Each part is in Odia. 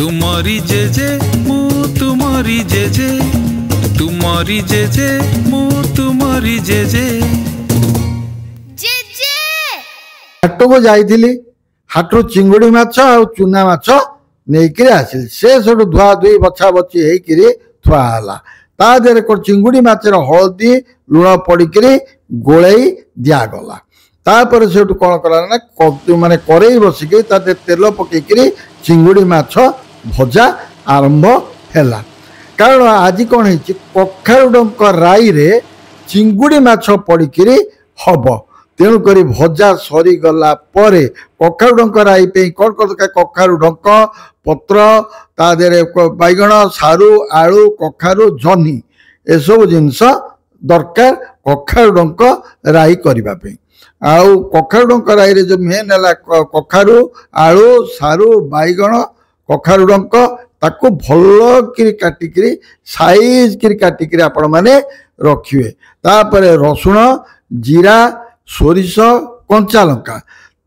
तुमरी जेजे मु तुमरी जेजे तुमरी जेजे मु तुमरी जेजे जेजे हाट को जाइली हाटू चिंगुड़ी माछ आ चूना माछ नहीं आसिल से सब धुआ धुई बछा बची होकर थुआला ता देहरे चिंगुड़ी माछर हलदी लुण पड़क गोलई दिगला तापर से कौन कला माने कड़ई बसिक तेल पकईकरी चिंगुड़ी माछ भजा आरंभ है। कारण आज कौन है कखारुड राई रे चिंगुड़ी माछ पड़क हम तेणुक भजा सरीगला कखारुड राई पे कौन कर कखारुड पत्र ता देहरे बैगण सारू आलू कखारु जह्नी एसबू जिनस दरकार कखारुड राई करने आउ कखारुड राई रे जो मेन है कखारु आलू सारू बैगण कखारुड ताको भल कि काटिकी साइज कि काटिकी आपण मैंने रखिए तापर रसुण जीरा सोरिष कंचा लंका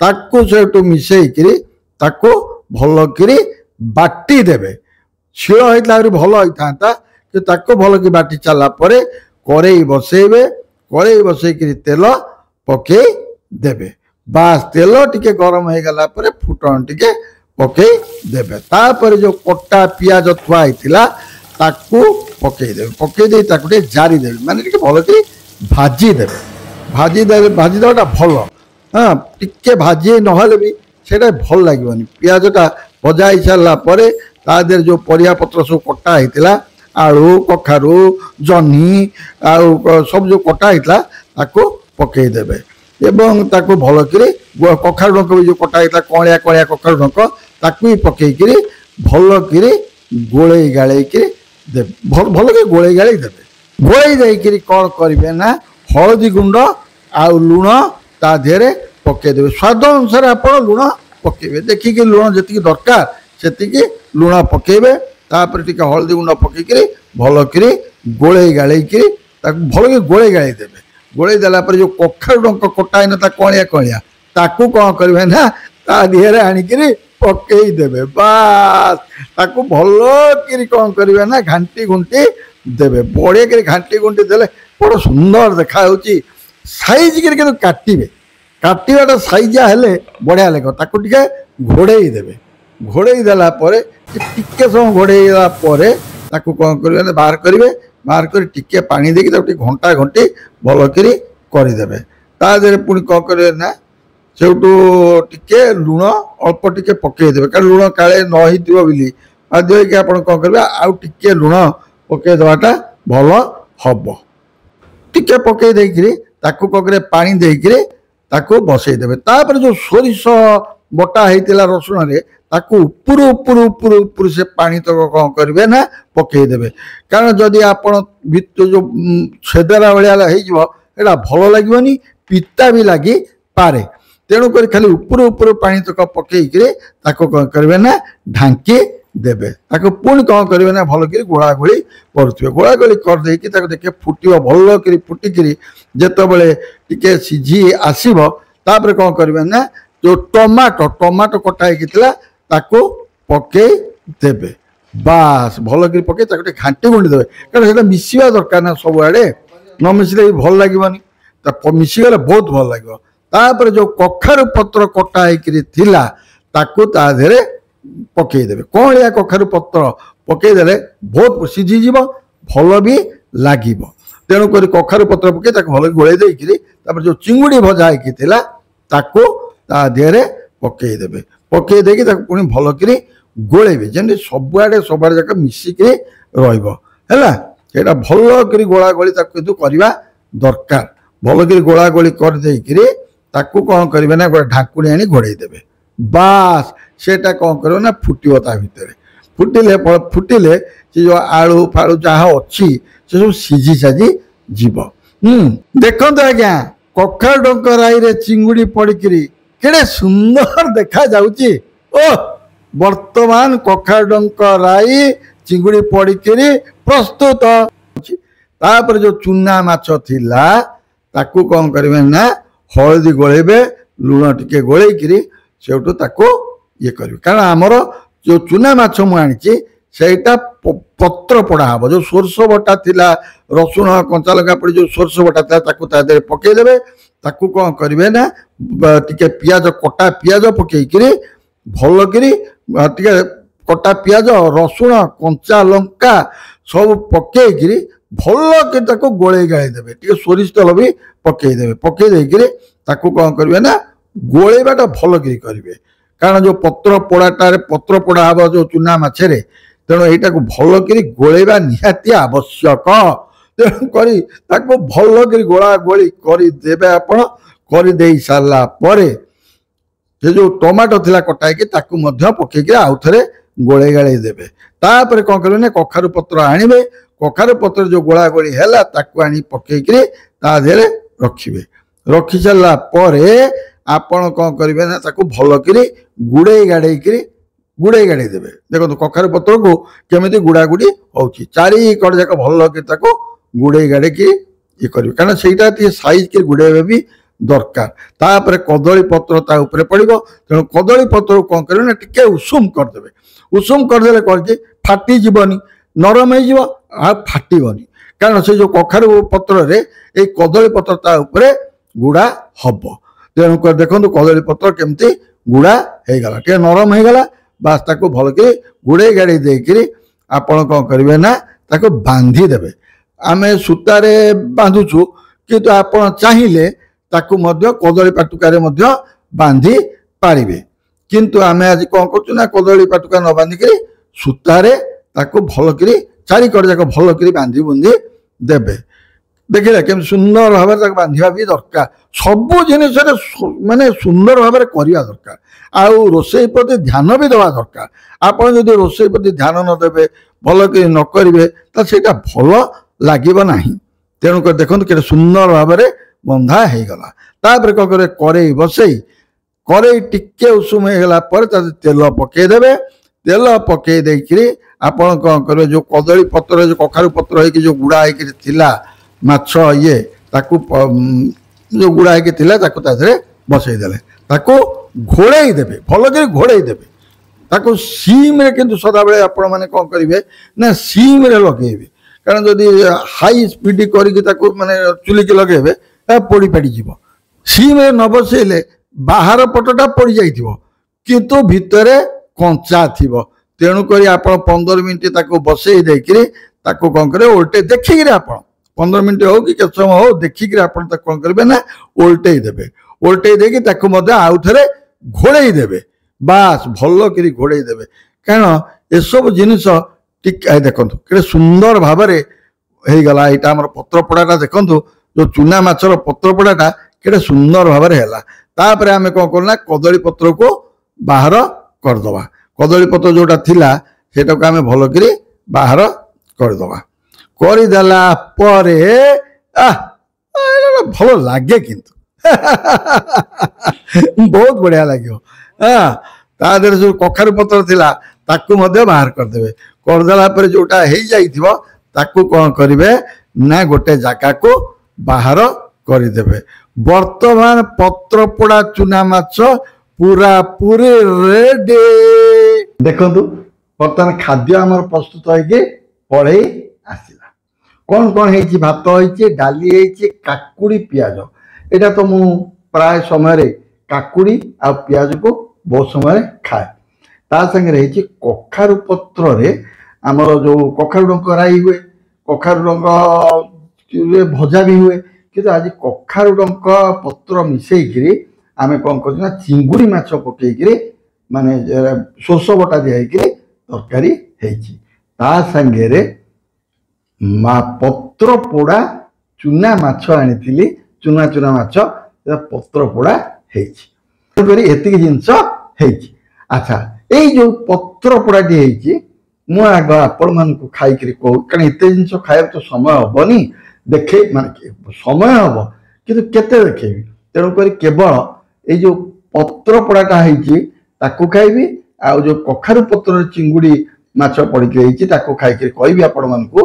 ताको से मिसेकरी ताको भल कि बाटी देवे शील होता भल होता कि ताको भल कि बाटी चला कड़ई बसैबे कड़ई बसैकरी तेल पकई देवे बास तेल टिके गरम हो गला फुटन टिके पकई देवे तापर जो कटा पियाज थुआ ताकू पकई देवे पकई दे ताकू जारी देवे माने टिके भल कि भाजी देवे भाजी देवाटा भल हाँ टिके भाजी नहले भी सेटा भल लगे पियाजटा भजा ही सारा ता देहरे जो परिया पत्र सब कटा होता आलू कखारु जह्नी सब जो कटा होता ताको पकई देवे एवं ताको भल कि कखारु डंक भी जो कटा होता कलिया कलिया कखारु डंक ताकू भी पकईकरी भल कि गोलई गाड़े देवे भल कि गोलई गाड़ी देवे गोलई देकर कौन करेंगे ना हलदी गुंड आउ लुण ता देहरे पकईदेवे स्वाद अनुसार आप लुण पकईबे देखिए लुण जी दरकार से लुण पकईबे तापर टिके हलदी गुंड पकईकरी भल कि गोलई गाड़े भल कि गोलई गाड़ी देवे गोलई देला जो कखारु डंक कटा ही ना कलिया कलिया ताकू कौन करेंगे ना ता देहरे आणिकी पकई देवे बास ताकू भल कि कौन करेंगे ना घांटी घुंटी देवे बढ़िया कि घांटी घुंटी देले बड़ सुंदर देखा साइज कि काटे काटाटा साइजा हेले बढ़िया लगे ताकू टिके घोड़ई देवे घोड़ई देला टिके समय घोड़ई ताकू कौन करेंगे बाहर करेंगे बाहर कर टिके पानी देके घंटा घंटी भल कि करदेवे ता देहरे पुणी कौन करेंगे ना सेठू टिके लुण अल्प टिके पकईदेवे कारण लुण काले नही बोली बाध्य कि आप कौन करेंगे आउ टिके लुण पकई देवाटा भल हम टिके पकई देकरी ताकू कौन करे पानी देकरी ताकू बसई देवे तापर जो सोरिष बटा होता रसुण रे ताकू उपुर उपुर उपुर उपुर से पानी तक कौन करेंगे ना पकई देवे कारण जदि आप जो छेदरा भाया भल लगे पिता भी लगी पारे तेणुक खाली उपुर उपुर पानी तक पकईकरी कौन करेंगे ना ढांकी देवे ताको पुणी कौन करेंगे ना भल कि गोला गोली करुवे गोला गोली करदेकी देखे फुटो भल कि फुटिकी जिते टिके सीझी आसब तापर कौन करेंगे ना जो टमाटो टमाटो कटा होता पकई देवे बास भल कि पकई घांटी गुंडी देवे कारण से मिसवा दरकार ना सबुआड़े न मिसले भल लगे मिसीगले बहुत भल लगे तापर जो कखारु पत्र कटा होता ताकू ता देहरे पकईदेवे कलिया कखारु पत्र पकईदे बहुत सीझीज भल भी लगे तेणुक कखारु पत्र पकई भल गोलई देकर जो चिंगुड़ी भजा होता देहरे पकईदेवे पकई देकी पुणी भल कि गोलैबे जमी सबुआड़े सबुआड़े जाक मिसिकी रहा भल कि गोला गोली करवा दरकार भल कि गोला गोली करदेकरी कौन करेंगे ना गोटे ढाकुणी आनी घोड़े देवे बास सेटा कौन कर ना फुटो ता भितर फुटिले से जो आलू फालू जहाँ अच्छी से सब सीझी साझी जीव देखो आज्ञा कखारु डंक राई रे चिंगुड़ी पड़की केड़े सुंदर देखा जाउची ओ वर्तमान कखारु डंक राई चिंगुड़ी पड़की प्रस्तुत तापर जो चूना माछ थिला ताकू कौन करेंगे ना हलदी गोलेबे लुण टिके गोलेकरी सेठू ताको ये करेंगे कारण आमर जो चुना माछ मु आनी ସେଇଟା ପତ୍ର ପୋଡ଼ା ହବ। ଯେଉଁ ସୋରିଷ ବଟା ଥିଲା, ରସୁଣ କଞ୍ଚା ଲଙ୍କା ପଡ଼ି ଯେଉଁ ସୋରିଷ ବଟା ଥିଲା ତାକୁ ତା ଦେହରେ ପକେଇଦେବେ। ତାକୁ କ'ଣ କରିବେ ନା ଟିକେ ପିଆଜ, କଟା ପିଆଜ ପକେଇକିରି ଭଲକିରି ଟିକେ କଟା ପିଆଜ, ରସୁଣ, କଞ୍ଚା ଲଙ୍କା ସବୁ ପକେଇକିରି ଭଲକି ତାକୁ ଗୋଳେଇ ଗାଳେଇ ଦେବେ। ଟିକେ ସୋରିଷ ତେଲ ବି ପକେଇଦେବେ। ପକେଇ ଦେଇକିରି ତାକୁ କ'ଣ କରିବେ ନା ଗୋଳେଇବାଟା ଭଲକିରି କରିବେ। କାରଣ ଯେଉଁ ପତ୍ର ପୋଡ଼ା ହବ ଯେଉଁ ଚୁନା ମାଛରେ, ତେଣୁ ଏଇଟାକୁ ଭଲକିରି ଗୋଳେଇବା ନିହାତି ଆବଶ୍ୟକ। ତେଣୁକରି ତାକୁ ଭଲକିରି ଗୋଳା ଗୋଳି କରିଦେବେ। ଆପଣ କରିଦେଇ ସାରିଲା ପରେ ସେ ଯେଉଁ ଟମାଟୋ ଥିଲା କଟା ହେଇକି ତାକୁ ମଧ୍ୟ ପକେଇକି ଆଉ ଥରେ ଗୋଳେଇ ଗାଳେଇ ଦେବେ। ତାପରେ କ'ଣ କରିବେ ନା କଖାରୁ ପତ୍ର ଆଣିବେ। କଖାରୁ ପତ୍ର ଯେଉଁ ଗୋଳା ଗୋଳି ହେଲା ତାକୁ ଆଣି ପକେଇକିରି ତା ଦେହରେ ରଖିବେ। ରଖି ସାରିଲା ପରେ ଆପଣ କ'ଣ କରିବେ ନା ତାକୁ ଭଲକିରି ଗୁଡ଼େଇ ଗାଡ଼େଇକିରି ଗୁଡ଼େଇ ଦେବେ। ଦେଖନ୍ତୁ କଖାରୁ ପତ୍ରକୁ କେମିତି ଗୁଡ଼ାଗୁଡ଼ି ହେଉଛି, ଚାରିକଡ଼ ଯାକ ଭଲକି ତାକୁ ଗୁଡ଼େଇ ଗାଡ଼େଇକି ଇଏ କରିବେ। କାରଣ ସେଇଟା ଟିକେ ସାଇଜ୍ କରି ଗୁଡ଼େଇବା ବି ଦରକାର। ତାପରେ କଦଳୀ ପତ୍ର ତା ଉପରେ ପଡ଼ିବ। ତେଣୁ କଦଳୀ ପତ୍ରକୁ କ'ଣ କରିବେ ନା ଟିକେ ଉଷୁମ କରିଦେବେ। ଉଷୁମ କରିଦେଲେ କରିଛି ଫାଟିଯିବନି, ନରମ ହେଇଯିବ, ଆଉ ଫାଟିବନି। କାରଣ ସେ ଯେଉଁ କଖାରୁ ପତ୍ରରେ ଏଇ କଦଳୀ ପତ୍ର ତା ଉପରେ ଗୁଡ଼ା ହବ। ତେଣୁକରି ଦେଖନ୍ତୁ କଦଳୀ ପତ୍ର କେମିତି ଗୁଡ଼ା ହେଇଗଲା, ଟିକେ ନରମ ହେଇଗଲା। ବାସ୍ ତାକୁ ଭଲକି ଗୁଡ଼େଇ ଗାଡ଼େଇ ଦେଇକିରି ଆପଣ କ'ଣ କରିବେ ନା ତାକୁ ବାନ୍ଧି ଦେବେ। ଆମେ ସୂତାରେ ବାନ୍ଧୁଛୁ, କିନ୍ତୁ ଆପଣ ଚାହିଁଲେ ତାକୁ ମଧ୍ୟ କଦଳୀ ପାଟୁକାରେ ମଧ୍ୟ ବାନ୍ଧି ପାରିବେ। କିନ୍ତୁ ଆମେ ଆଜି କ'ଣ କରୁଛୁ ନା କଦଳୀ ପାଟୁକା ନ ବାନ୍ଧିକିରି ସୂତାରେ ତାକୁ ଭଲକିରି ଚାରିକଡ଼ ଯାକ ଭଲକିରି ବାନ୍ଧି ବୁନ୍ଧି ଦେବେ। ଦେଖିଲେ କେମିତି ସୁନ୍ଦର ଭାବରେ ତାକୁ ବାନ୍ଧିବା ବି ଦରକାର। ସବୁ ଜିନିଷରେ ମାନେ ସୁନ୍ଦର ଭାବରେ କରିବା ଦରକାର। ଆଉ ରୋଷେଇ ପ୍ରତି ଧ୍ୟାନ ବି ଦେବା ଦରକାର। ଆପଣ ଯଦି ରୋଷେଇ ପ୍ରତି ଧ୍ୟାନ ନ ଦେବେ, ଭଲକିରି ନ କରିବେ, ତ ସେଇଟା ଭଲ ଲାଗିବ ନାହିଁ। ତେଣୁକରି ଦେଖନ୍ତୁ କେତେ ସୁନ୍ଦର ଭାବରେ ବନ୍ଧା ହେଇଗଲା। ତାପରେ କ'ଣ କରିବେ, କରେଇ ବସେଇ, କରେଇ ଟିକେ ଉଷୁମ ହେଇଗଲା ପରେ ତା ତେଲ ପକେଇଦେବେ। ତେଲ ପକେଇ ଦେଇକିରି ଆପଣ କ'ଣ କରିବେ, ଯେଉଁ କଦଳୀ ପତ୍ର, ଯେଉଁ କଖାରୁ ପତ୍ର ହେଇକି ଯେଉଁ ଗୁଡ଼ା ହେଇକିରି ଥିଲା ମାଛ ଇଏ, ତାକୁ ଯେଉଁ ଗୁଡ଼ା ହେଇକି ଥିଲା ତାକୁ ତା ଦେହରେ ବସେଇ ଦେଲେ। ତାକୁ ଘୋଡ଼େଇ ଦେବେ, ଭଲକରି ଘୋଡ଼େଇ ଦେବେ। ତାକୁ ସିମ୍ରେ କିନ୍ତୁ ସଦାବେଳେ ଆପଣମାନେ କ'ଣ କରିବେ ନା ସିମ୍ରେ ଲଗେଇବେ। କାରଣ ଯଦି ହାଇ ସ୍ପିଡ୍ କରିକି ତାକୁ ମାନେ ଚୁଲିକି ଲଗେଇବେ ତା ପୋଡ଼ି ପାଡ଼ିଯିବ। ସିମ୍ରେ ନ ବସେଇଲେ ବାହାର ପଟଟା ପୋଡ଼ି ଯାଇଥିବ, କିନ୍ତୁ ଭିତରେ କଞ୍ଚା ଥିବ। ତେଣୁକରି ଆପଣ 15 ମିନିଟ୍ ତାକୁ ବସେଇ ଦେଇକିରି ତାକୁ କ'ଣ କରିବେ ଓଲଟେଇ ଦେଖିକିରି, ଆପଣ 15 ମିନିଟ୍ ହଉ କି କେତେ ସମୟ ହଉ ଦେଖିକିରି ଆପଣ ତାକୁ କ'ଣ କରିବେ ନା ଓଲଟେଇ ଦେବେ। ଓଲଟେଇ ଦେଇକି ତାକୁ ମଧ୍ୟ ଆଉ ଥରେ ଘୋଡ଼େଇ ଦେବେ। ବାସ୍ ଭଲକିରି ଘୋଡ଼େଇ ଦେବେ। କାରଣ ଏସବୁ ଜିନିଷ ଟିକେ ଦେଖନ୍ତୁ କେତେ ସୁନ୍ଦର ଭାବରେ ହେଇଗଲା। ଏଇଟା ଆମର ପତ୍ରପୋଡ଼ାଟା ଦେଖନ୍ତୁ, ଯେଉଁ ଚୁନା ମାଛର ପତ୍ରପୋଡ଼ାଟା କେତେ ସୁନ୍ଦର ଭାବରେ ହେଲା। ତାପରେ ଆମେ କ'ଣ କରୁ ନା କଦଳୀ ପତ୍ରକୁ ବାହାର କରିଦେବା। କଦଳୀ ପତ୍ର ଯେଉଁଟା ଥିଲା ସେଇଟାକୁ ଆମେ ଭଲକିରି ବାହାର କରିଦେବା। କରିଦେଲା ପରେ ଭଲ ଲାଗେ, କିନ୍ତୁ ବହୁତ ବଢ଼ିଆ ଲାଗିବ। ତା ଦେହରେ ଯେଉଁ କଖାରୁ ପତ୍ର ଥିଲା ତାକୁ ମଧ୍ୟ ବାହାର କରିଦେବେ। କରିଦେଲା ପରେ ଯେଉଁଟା ହେଇଯାଇଥିବ ତାକୁ କ'ଣ କରିବେ ନା ଗୋଟେ ଜାଗାକୁ ବାହାର କରିଦେବେ। ବର୍ତ୍ତମାନ ପତ୍ରପୋଡ଼ା ଚୁନା ମାଛ ପୁରାପୁରି ରେଡି। ଦେଖନ୍ତୁ ବର୍ତ୍ତମାନ ଖାଦ୍ୟ ଆମର ପ୍ରସ୍ତୁତ ହେଇକି ପଳେଇ ଆସିଲା। କ'ଣ କ'ଣ ହେଇଛି, ଭାତ ହେଇଛି, ଡାଲି ହେଇଛି, କାକୁଡ଼ି ପିଆଜ। ଏଇଟା ତ ମୁଁ ପ୍ରାୟ ସମୟରେ କାକୁଡ଼ି ଆଉ ପିଆଜକୁ ବହୁତ ସମୟରେ ଖାଏ। ତା ସାଙ୍ଗରେ ହେଇଛି କଖାରୁ ପତ୍ରରେ ଆମର ଯେଉଁ କଖାରୁ ଡଙ୍କ ରାଇ ହୁଏ, କଖାରୁ ଡଙ୍କରେ ଭଜା ବି ହୁଏ। କିନ୍ତୁ ଆଜି କଖାରୁ ଡଙ୍କ ପତ୍ର ମିଶେଇକିରି ଆମେ କ'ଣ କରୁଛୁ ନା ଚିଙ୍ଗୁଡ଼ି ମାଛ ପକେଇକିରି ମାନେ ସୋରିଷ ବଟା ଦିଆ ହେଇକିରି ତରକାରୀ ହେଇଛି। ତା ସାଙ୍ଗରେ ପତ୍ର ପୋଡ଼ା ଚୁନା ମାଛ ଆଣିଥିଲି, ଚୁନା ମାଛ ପତ୍ର ପୋଡ଼ା ହେଇଛି। ତେଣୁକରି ଏତିକି ଜିନିଷ ହେଇଛି। ଆଚ୍ଛା, ଏଇ ଯେଉଁ ପତ୍ର ପୋଡ଼ାଟି ହେଇଛି ମୁଁ ଆଗ ଆପଣମାନଙ୍କୁ ଖାଇକିରି କହୁ, କାରଣ ଏତେ ଜିନିଷ ଖାଇବାକୁ ତ ସମୟ ହେବନି, ଦେଖେଇ ମାନେ ସମୟ ହେବ କିନ୍ତୁ କେତେ ଦେଖେଇବି। ତେଣୁକରି କେବଳ ଏଇ ଯେଉଁ ପତ୍ର ପୋଡ଼ାଟା ହେଇଛି ତାକୁ ଖାଇବି, ଆଉ ଯେଉଁ କଖାରୁ ପତ୍ରରେ ଚିଙ୍ଗୁଡ଼ି ମାଛ ପଡ଼ିକି ହେଇଛି ତାକୁ ଖାଇକିରି କହିବି ଆପଣମାନଙ୍କୁ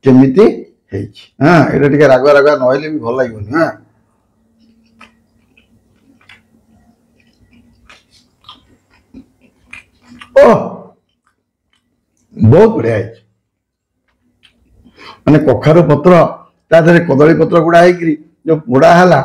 କେମିତି ହେଇଛି। ଏଇଟା ଟିକେ ରାଗୁଆ ରାଗୁଆ ନହେଲେ ବି ଭଲ ଲାଗିବନି। बहुत बढ़िया है माने कखारु पत्र ता देहरे कदली पत्र गुड़ा है जो पोड़ा है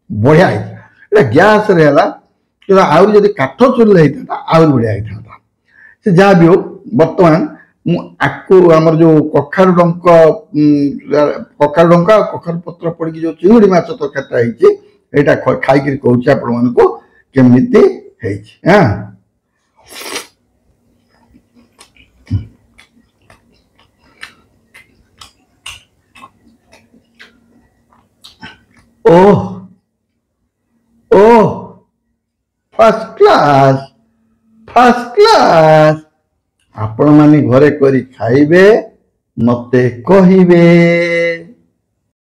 बढ़िया है गैस रे है कि आउरी जदि काठ चुल्ले होता आउरी बढ़िया होता से जहाँ भी हो बर्तमान आकु आमर जो कखारु डंका कखारु पत्र पड़ जो चिंगुड़ी माछ तरकारी एटा खाई कहूँ आपण मानक केमिति हाँ ओह ओह फर्स्ट क्लास आपण माने घरे करी खाइबे मते कहिबे।